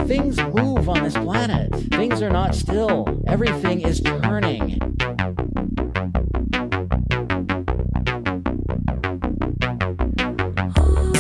Things move on this planet. Things are not still. Everything is turning.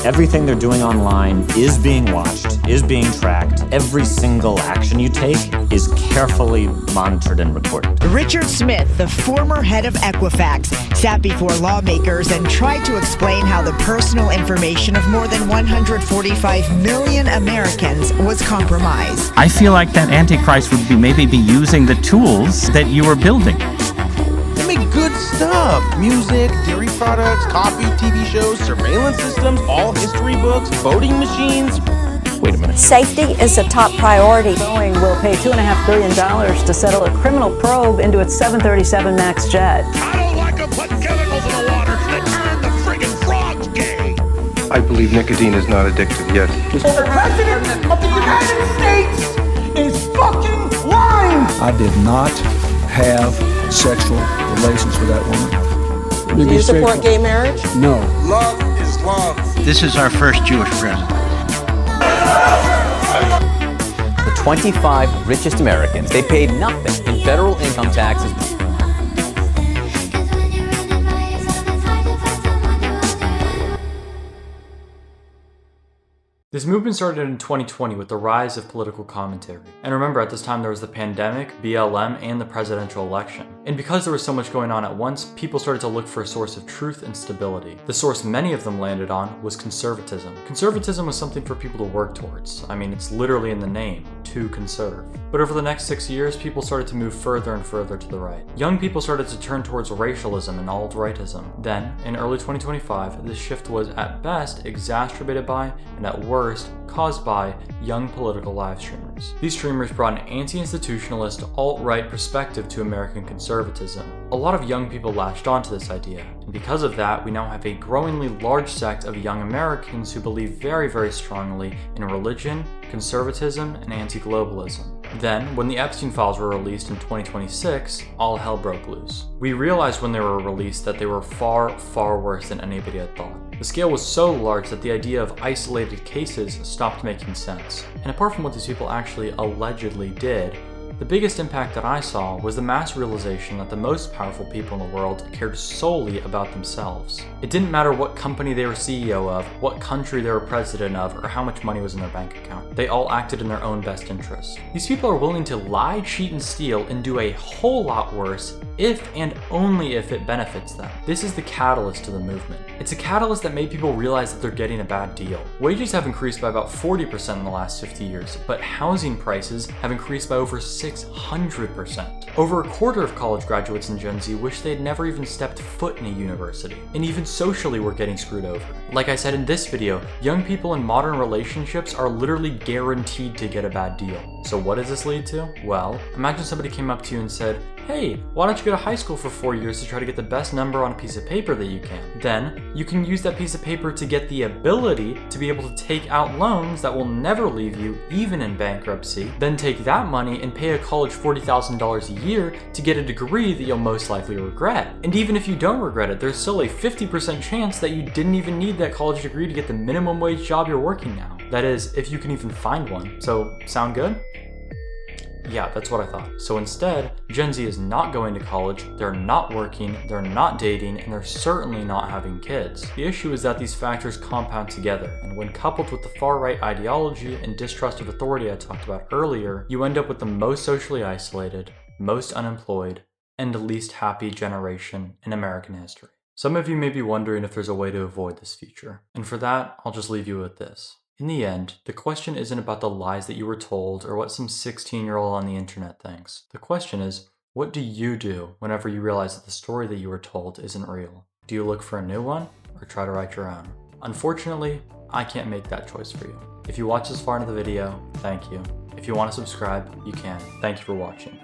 Everything they're doing online is being watched, is being tracked. Every single action you take is carefully monitored and recorded. Richard Smith, the former head of Equifax, sat before lawmakers and tried to explain how the personal information of more than 145 million Americans was compromised. I feel like that Antichrist would maybe be using the tools that you are building. Make good stuff. Music, dairy products, coffee, TV shows, surveillance systems, all history books, voting machines. Wait a minute. Safety is a top priority. Boeing will pay $2.5 billion to settle a criminal probe into its 737 MAX jet. I don't like them putting chemicals in the water that turn the friggin' frogs gay. I believe nicotine is not addictive yet. The President of the United States is fucking lying! I did not have sexual relations with that woman. Do you support gay marriage? No. Love is love. This is our first Jewish president. The 25 richest Americans, they paid nothing in federal income taxes. This movement started in 2020 with the rise of political commentary. And remember, at this time there was the pandemic, BLM, and the presidential election. And because there was so much going on at once, people started to look for a source of truth and stability. The source many of them landed on was conservatism. Conservatism was something for people to work towards. I mean, it's literally in the name, to conserve. But over the next 6 years, people started to move further and further to the right. Young people started to turn towards racialism and alt-rightism. Then, in early 2025, this shift was at best exacerbated by, and at worst, caused by young political live streamers. These streamers brought an anti-institutionalist, alt-right perspective to American conservatism. A lot of young people latched onto this idea, and because of that, we now have a growingly large sect of young Americans who believe very, very strongly in religion, conservatism, and anti-globalism. Then, when the Epstein files were released in 2026, all hell broke loose. We realized when they were released that they were far, far worse than anybody had thought. The scale was so large that the idea of isolated cases stopped making sense. And apart from what these people actually allegedly did, the biggest impact that I saw was the mass realization that the most powerful people in the world cared solely about themselves. It didn't matter what company they were CEO of, what country they were president of, or how much money was in their bank account. They all acted in their own best interest. These people are willing to lie, cheat, and steal and do a whole lot worse if and only if it benefits them. This is the catalyst to the movement. It's a catalyst that made people realize that they're getting a bad deal. Wages have increased by about 40% in the last 50 years, but housing prices have increased by over 600%. Over a quarter of college graduates in Gen Z wish they had never even stepped foot in a university. And even socially, we're getting screwed over. Like I said in this video, young people in modern relationships are literally guaranteed to get a bad deal. So what does this lead to? Well, imagine somebody came up to you and said, hey, why don't you go to high school for 4 years to try to get the best number on a piece of paper that you can? Then, you can use that piece of paper to get the ability to be able to take out loans that will never leave you, even in bankruptcy, then take that money and pay a college $40,000 a year to get a degree that you'll most likely regret. And even if you don't regret it, there's still a 50% chance that you didn't even need that college degree to get the minimum wage job you're working now. That is, if you can even find one. So, sound good? Yeah, that's what I thought. So instead, Gen Z is not going to college, they're not working, they're not dating, and they're certainly not having kids. The issue is that these factors compound together, and when coupled with the far-right ideology and distrust of authority I talked about earlier, you end up with the most socially isolated, most unemployed, and least happy generation in American history. Some of you may be wondering if there's a way to avoid this future, and for that, I'll just leave you with this. In the end, the question isn't about the lies that you were told or what some 16-year-old on the internet thinks. The question is, what do you do whenever you realize that the story that you were told isn't real? Do you look for a new one or try to write your own? Unfortunately, I can't make that choice for you. If you watched this far into the video, thank you. If you want to subscribe, you can. Thank you for watching.